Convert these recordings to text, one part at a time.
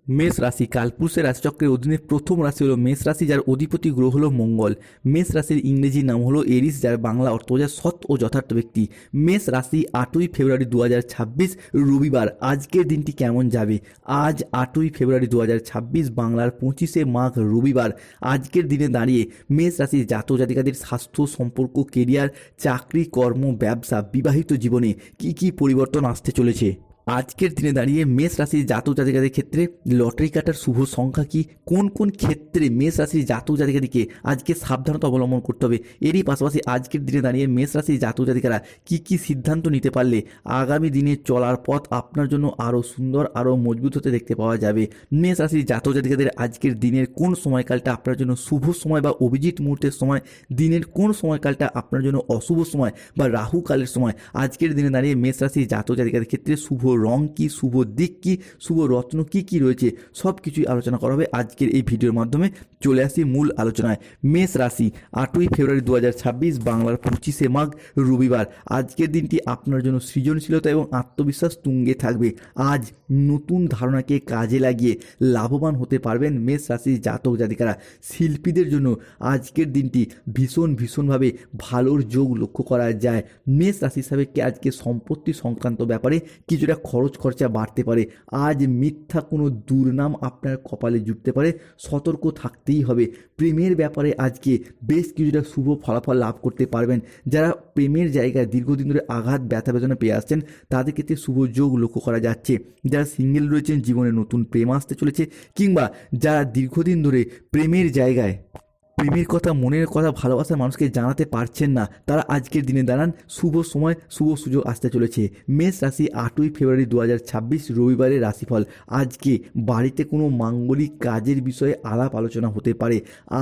মেষ রাশি কালপুরুষের রাশিচক্রের অধীনে প্রথম রাশি হলো মেষ রাশি, যার অধিপতি গ্রহ হলো মঙ্গল। মেষ রাশির ইংরেজি নাম হলো এরিস, যার বাংলা অর্থ বোঝায় সৎ ও যথার্থ ব্যক্তি। মেষ রাশি 8ই ফেব্রুয়ারি 2026 রবিবার। আজকের দিনটি কেমন যাবে? আজ 8ই ফেব্রুয়ারি 2026 বাংলার 25শে মাঘ রবিবার। আজকের দিনে দাঁড়িয়ে মেষ রাশির জাতক জাতিকাদের স্বাস্থ্য, সম্পর্ক, কেরিয়ার, চাকরি, কর্ম, ব্যবসা, বিবাহিত জীবনে কি কি পরিবর্তন আসতে চলেছে? আজকের দিনে দাঁড়িয়ে মেষ রাশির জাতক জাতিকাদের ক্ষেত্রে লটারি কাটার শুভ সংখ্যা কি? কোন কোন ক্ষেত্রে মেষ রাশির জাতক জাতিকাদেরকে আজকে সাবধানতা অবলম্বন করতে হবে? এরই পাশাপাশি আজকের দিনে দাঁড়িয়ে মেষ রাশির জাতক জাতিকারা কি কি সিদ্ধান্ত নিতে পারলে আগামী দিনে চলার পথ আপনার জন্য আরও সুন্দর, আরও মজবুত হতে দেখতে পাওয়া যাবে। মেষ রাশির জাতক জাতিকাদের আজকের দিনের কোন সময়কালটা আপনার জন্য শুভ সময় বা অভিজিৎ মুহূর্তের সময়, দিনের কোন সময়কালটা আপনার জন্য অশুভ সময় বা রাহু কালের সময়? আজকের দিনে দাঁড়িয়ে মেষ রাশির জাতক জাতিকাদের ক্ষেত্রে শুভ রং কি, শুভ দিক কি, শুভ রত্ন কি কি রয়েছে, সব কিছুই আলোচনা করা হবে আজকের এই ভিডিওর মাধ্যমে। চলে আসি মূল আলোচনায়। মেষ রাশি 8ই ফেব্রুয়ারি 2026 বাংলার 25শে মাঘ রবিবার। আজকের দিনটি আপনার জন্য সৃজনশীলতা এবং আত্মবিশ্বাস তুঙ্গে থাকবে। আজ নতুন ধারণাকে কাজে লাগিয়ে লাভবান হতে পারবেন মেষ রাশির জাতক জাতিকারা। শিল্পীদের জন্য আজকের দিনটি ভীষণভাবে ভালোর যোগ লক্ষ্য করা যায়। মেষ রাশি হিসাবে আজকে সম্পত্তি সংক্রান্ত ব্যাপারে কিছুটা খরচ খরচা বাড়তে পারে। আজ মিথ্যা কোনো দুর্নাম আপনার কপালে জুটতে পারে, সতর্ক থাকতেই হবে। প্রেমের ব্যাপারে আজকে বেশ কিছুটা শুভ ফলাফল লাভ করতে পারবেন। যারা প্রেমের জায়গায় দীর্ঘদিন ধরে আঘাত, ব্যথা বেদনা পেয়ে আসছেন, তাদের ক্ষেত্রে শুভ যোগ লক্ষ্য করা যাচ্ছে। যারা সিঙ্গেল রয়েছেন, জীবনে নতুন প্রেম আসতে চলেছে, কিংবা যারা দীর্ঘদিন ধরে প্রেমের কথা, মনের কথা, ভালোবাসার মানুষকে জানাতে পারছেন না, তারা আজকের দিনে দাঁড়ান। শুভ সময়, শুভ সুযোগ আসতে চলেছে। মেষ রাশি 8ই ফেব্রুয়ারি 2026 রবিবারের রাশিফল। আজকে বাড়িতে কোনো মাঙ্গলিক কাজের বিষয়ে আলাপ আলোচনা হতে পারে।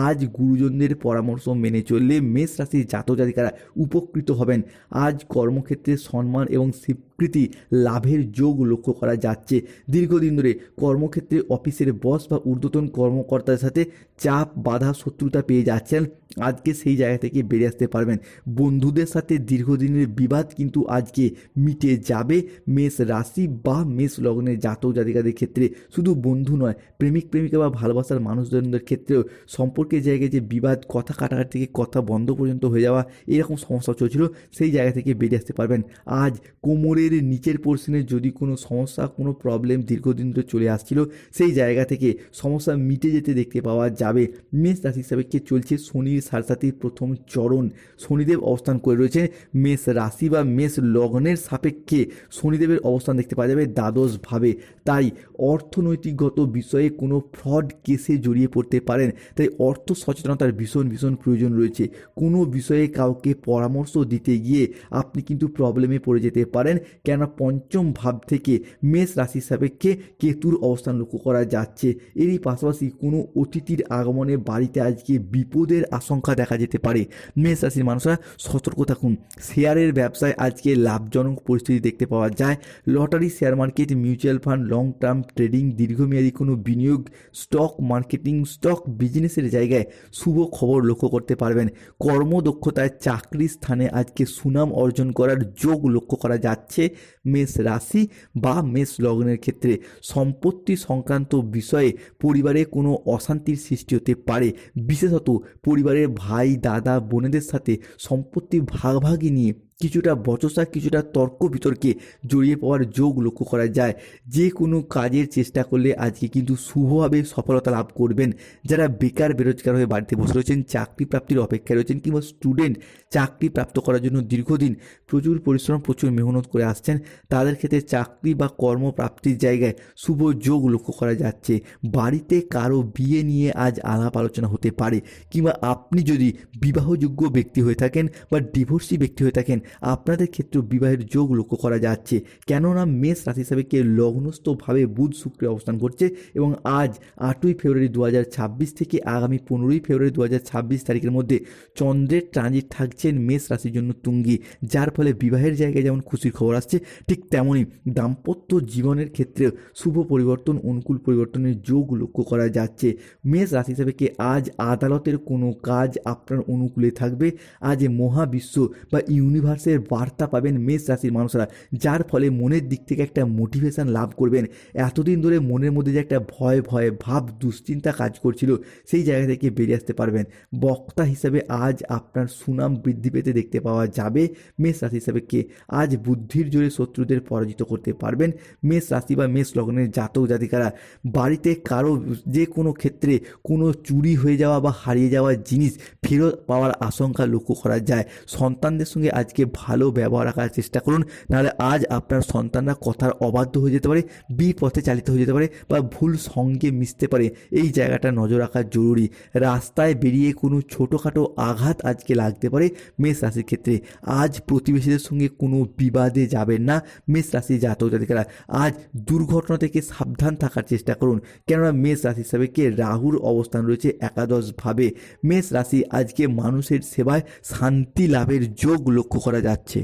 আজ গুরুজনদের পরামর্শ মেনে চললে মেষ রাশির জাতক জাতিকারা উপকৃত হবেন। আজ কর্মক্ষেত্রে সম্মান এবং স্বীকৃতি লাভের যোগ লক্ষ্য করা যাচ্ছে। দীর্ঘদিন ধরে কর্মক্ষেত্রে অফিসের বস বা ঊর্ধ্বতন কর্মকর্তার সাথে চাপ, বাধা, শত্রুতা পেয়ে যাচ্ছেন, আজকে সেই জায়গা থেকে বেরিয়ে আসতে পারবেন। বন্ধুদের সাথে দীর্ঘদিনের বিবাদ কিন্তু আজকে মিটে যাবে। মেষ রাশি বা মেষ লগ্নের জাতক জাতিকাদের ক্ষেত্রে শুধু বন্ধু নয়, প্রেমিক প্রেমিকা বা ভালোবাসার মানুষজনদের ক্ষেত্রেও সম্পর্কের জায়গায় যে বিবাদ, কথা কাটাকাটি থেকে কথা বন্ধ পর্যন্ত হয়ে যাওয়া, এরকম সমস্যা চলছিল, সেই জায়গা থেকে বেরিয়ে আসতে পারবেন। আজ কোমরের নিচের পোর্শনে যদি কোনো সমস্যা, কোনো প্রবলেম দীর্ঘদিন ধরে চলে আসছিল, সেই জায়গা থেকে সমস্যা মিটে যেতে দেখতে পাওয়া যাবে। মেষ রাশি হিসাবে চলছে শনির সাড়ে প্রথম চরণ। শনিদেব অবস্থান করে রয়েছে মেষ রাশি বা মেষ লগ্নের সাপেক্ষে। শনিদেবের অবস্থান দেখতে পাওয়া যাবে দ্বাদশভাবে। তাই অর্থনৈতিকগত বিষয়ে কোনো ফ্রড কেসে জড়িয়ে পড়তে পারেন। তাই অর্থ সচেতনতার ভীষণ প্রয়োজন রয়েছে। কোনো বিষয়ে কাউকে পরামর্শ দিতে গিয়ে আপনি কিন্তু প্রবলেমে পড়ে যেতে পারেন, কেন পঞ্চম ভাব থেকে মেষ রাশির সাপেক্ষে কেতুর অবস্থান লক্ষ্য করা যাচ্ছে। এরই পাশাপাশি কোনো অতিথির আগমনে বাড়িতে আজকে বিপদের আশঙ্কা দেখা যেতে পারে। মেষ রাশির মানুষরা সতর্ক থাকুন। শেয়ারের ব্যবসায় আজকে লাভজনক পরিস্থিতি দেখতে পাওয়া যায়। Lottery, share market, mutual fund, long term trading, দীর্ঘমেয়াদী কোনো বিনিয়োগ, স্টক মার্কেটিং, স্টক বিজনেসের জায়গায় শুভ খবর লক্ষ্য করতে পারবেন। কর্মদক্ষতায় চাকরির স্থানে আজকে সুনাম অর্জন করার যোগ লক্ষ্য করা যাচ্ছে মেষ রাশি বা মেষ লগ্নের ক্ষেত্রে। সম্পত্তি সংক্রান্ত বিষয়ে পরিবারে কোনো অশান্তির সৃষ্টি হতে পারে। বিশেষত পরিবারের ভাই, দাদা, বোনেদের সাথে সম্পত্তি ভাগাভাগি নিয়ে কিছুটা বচসা, কিছুটা তর্ক বিতর্কে জড়িয়ে পড়ার যোগ লক্ষ্য করা যায়। যে কোনো কাজের চেষ্টা করলে আজকে কিন্তু শুভভাবে সফলতা লাভ করবেন। যারা বেকার বেরোজগার হয়ে বাড়িতে বসে রয়েছেন, চাকরি প্রাপ্তির অপেক্ষায় রয়েছেন, কিংবা স্টুডেন্ট চাকরি প্রাপ্ত করার জন্য দীর্ঘদিন প্রচুর পরিশ্রম, প্রচুর মেহনত করে আসছেন, তাদের ক্ষেত্রে চাকরি বা কর্মপ্রাপ্তির জায়গায় শুভ যোগ লক্ষ্য করা যাচ্ছে। বাড়িতে কারো বিয়ে নিয়ে আজ আলাপ আলোচনা হতে পারে, কিংবা আপনি যদি বিবাহযোগ্য ব্যক্তি হয়ে থাকেন বা ডিভোর্সি ব্যক্তি হয়ে থাকেন, আপনাদের ক্ষেত্রে বিবাহের যোগ লক্ষ্য করা যাচ্ছে। কেননা মেষ রাশি হিসাবে লগ্নস্থভাবে বুধ শুক্রে অবস্থান করছে এবং আজ 8ই ফেব্রুয়ারি 2026 থেকে আগামী 15ই ফেব্রুয়ারি 2026 তারিখের মধ্যে চন্দ্রের ট্রানজিট থাকছেন মেষ রাশির জন্য তুঙ্গি, যার ফলে বিবাহের জায়গায় যেমন খুশির খবর আসছে, ঠিক তেমনই দাম্পত্য জীবনের ক্ষেত্রে শুভ পরিবর্তন, অনুকূল পরিবর্তনের যোগ লক্ষ্য করা যাচ্ছে। মেষ রাশি হিসাবে আজ আদালতের কোনো কাজ আপনার অনুকূলে থাকবে। আজ মহাবিশ্ব বা ইউনিভার্স ইউনিভার্সের বার্তা পাবেন মেষ রাশির মানুষরা, যার ফলে মনের দিক থেকে একটা মোটিভেশন লাভ করবেন। এতদিন ধরে মনের মধ্যে যে একটা ভয় ভয় ভাব দুশ্চিন্তা কাজ করছিল, সেই জায়গা থেকে বেরিয়ে আসতে পারবেন। বক্তা হিসাবে আজ আপনার সুনাম বৃদ্ধি পেতে দেখতে পাওয়া যাবে। মেষ রাশি হিসাবে কে আজ বুদ্ধির জোরে শত্রুদের পরাজিত করতে পারবেন। মেষ রাশি বা মেষ লগ্নের জাতক জাতিকারা বাড়িতে কারো যে কোনো ক্ষেত্রে কোনো চুরি হয়ে যাওয়া বা হারিয়ে যাওয়া জিনিস ফেরত পাওয়ার আশঙ্কা লক্ষ্য করা যায়। সন্তানদের সঙ্গে আজকে ভালো ব্যবহার রাখার চেষ্টা করুন, নাহলে আজ আপনার সন্তানরা কথার অবাধ্য হয়ে যেতে পারে, বিপথে চালিত হয়ে যেতে পারে বা ভুল সঙ্গে মিশতে পারে। এই জায়গাটা নজর রাখা জরুরি। রাস্তায় বেরিয়ে কোনো ছোটোখাটো আঘাত আজকে লাগতে পারে মেষ রাশির ক্ষেত্রে। আজ প্রতিবেশীদের সঙ্গে কোনো বিবাদে যাবেন না মেষ রাশির জাতক জাতিকারা। আজ দুর্ঘটনা থেকে সাবধান থাকার চেষ্টা করুন, কেননা মেষ রাশি হিসাবে কে রাহুর অবস্থান রয়েছে একাদশভাবে। মেষ রাশি আজকে মানুষের সেবায় শান্তি লাভের যোগ লক্ষ্য করা যাচ্ছে।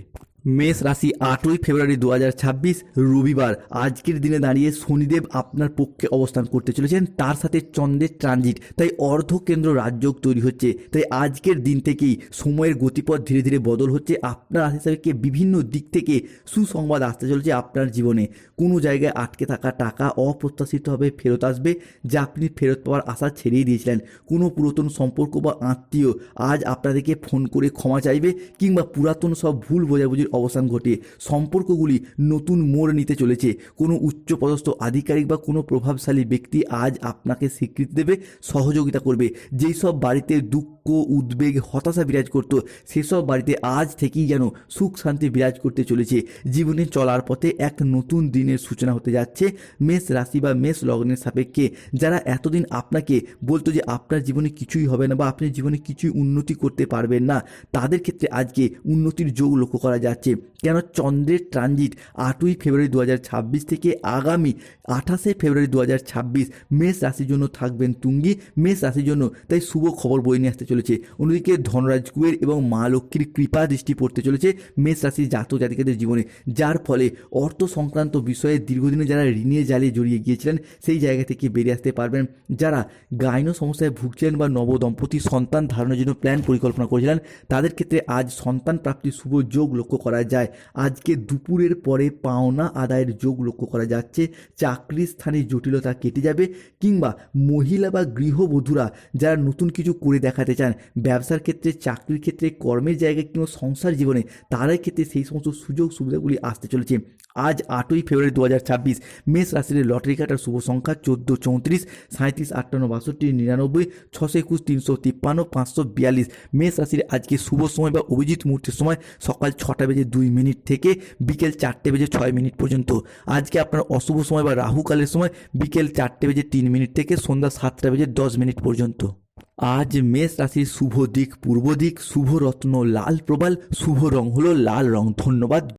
মেষ রাশি 8ই ফেব্রুয়ারি 2026 রবিবার। আজকের দিনে দাঁড়িয়ে শনিদেব আপনার পক্ষে অবস্থান করতে চলেছেন, তার সাথে চন্দ্রের ট্রানজিট, তাই অর্ধকেন্দ্র রাজযোগ তৈরি হচ্ছে। তাই আজকের দিন থেকেই সময়ের গতিপথ ধীরে ধীরে বদল হচ্ছে। আপনার রাশি হিসাবে বিভিন্ন দিক থেকে সুসংবাদ আসতে চলেছে আপনার জীবনে। কোনো জায়গায় আটকে থাকা টাকা অপ্রত্যাশিতভাবে ফেরত আসবে, যা আপনি ফেরত পাওয়ার আশা ছেড়েই দিয়েছিলেন। কোনো পুরাতন সম্পর্ক বা আত্মীয় আজ আপনাদেরকে ফোন করে ক্ষমা চাইবে, কিংবা পুরাতন সব ভুল বোঝাবুঝির অবসান ঘটে সম্পর্কগুলি নতুন মোড় নিতে চলেছে। কোনো উচ্চপদস্থ আধিকারিক বা কোনো প্রভাবশালী ব্যক্তি আজ আপনাকে স্বীকৃতি দেবে, সহযোগিতা করবে। যেই সব বাড়িতে দুঃখ, উদ্বেগ, হতাশা বিরাজ করতো, সেসব বাড়িতে আজ থেকেই যেন সুখ শান্তি বিরাজ করতে চলেছে। জীবনে চলার পথে এক নতুন দিনের সূচনা হতে যাচ্ছে। মেষ রাশি বা মেষ লগ্নের সাপেক্ষে যারা এতদিন আপনাকে বলতো যে আপনার জীবনে কিছুই হবে না বা আপনি জীবনে কিছুই উন্নতি করতে পারবেন না, তাদের ক্ষেত্রে আজকে উন্নতির যোগ লক্ষ্য করা যাচ্ছে। কেন চন্দ্রের ট্রানজিট 8ই ফেব্রুয়ারি 2026 থেকে আগামী 28শে ফেব্রুয়ারি 2026 মেষ রাশির জন্য থাকবেন তুঙ্গি। মেষ রাশির জন্য তাই শুভ খবর বয়ে নিয়ে আসতে চলেছে। অন্যদিকে ধনরাজ কুবের এবং মা লক্ষ্মীর কৃপা দৃষ্টি পড়তে চলেছে মেষ রাশির জাতক জাতিকাদের জীবনে, যার ফলে অর্থ সংক্রান্ত বিষয়ে দীর্ঘদিনে যারা ঋণের জালে জড়িয়ে গিয়েছিলেন সেই জায়গা থেকে বেরিয়ে আসতে পারবেন। যারা গাইন সমস্যায় ভুগছিলেন বা নবদম্পতি সন্তান ধারণের জন্য প্ল্যান পরিকল্পনা করেছিলেন, তাদের ক্ষেত্রে আজ সন্তান প্রাপ্তির শুভ যোগ লক্ষ্য করা যায়। আজকে দুপুরের পরে পাওনা আদায়ের যোগ লক্ষ্য করা যাচ্ছে। চাকরির স্থানে জটিলতা কেটে যাবে, কিংবা মহিলা বা গৃহবধূরা যারা নতুন কিছু করে দেখাতে চান, ব্যবসার ক্ষেত্রে, চাকরির ক্ষেত্রে, কর্মের জায়গায় কিংবা সংসার জীবনে, তাদের ক্ষেত্রে সেই সমস্ত সুযোগ সুবিধাগুলি আসতে চলেছে। আজ 8ই ফেব্রুয়ারি 2026 মেষ রাশির লটারি কাটার শুভ সংখ্যা 14, 34, 37, 58, 62, 99, 621, 353, 542। মেষ রাশির আজকে শুভ সময় বা অভিজিৎ মুহূর্তের সময় সকাল 6টা বেজে 2 মিনিট থেকে বিকেল 4টে বেজে 6 মিনিট পর্যন্ত। আজকে আপনার অশুভ সময় বা রাহুকালের সময় বিকেল 4টে বেজে 3 মিনিট থেকে সন্ধ্যা 7টা বেজে 10 মিনিট পর্যন্ত। আজ মেষ রাশির শুভ দিক পূর্ব দিক, শুভ রত্ন লাল প্রবাল, শুভ রং হলো লাল রং। ধন্যবাদ।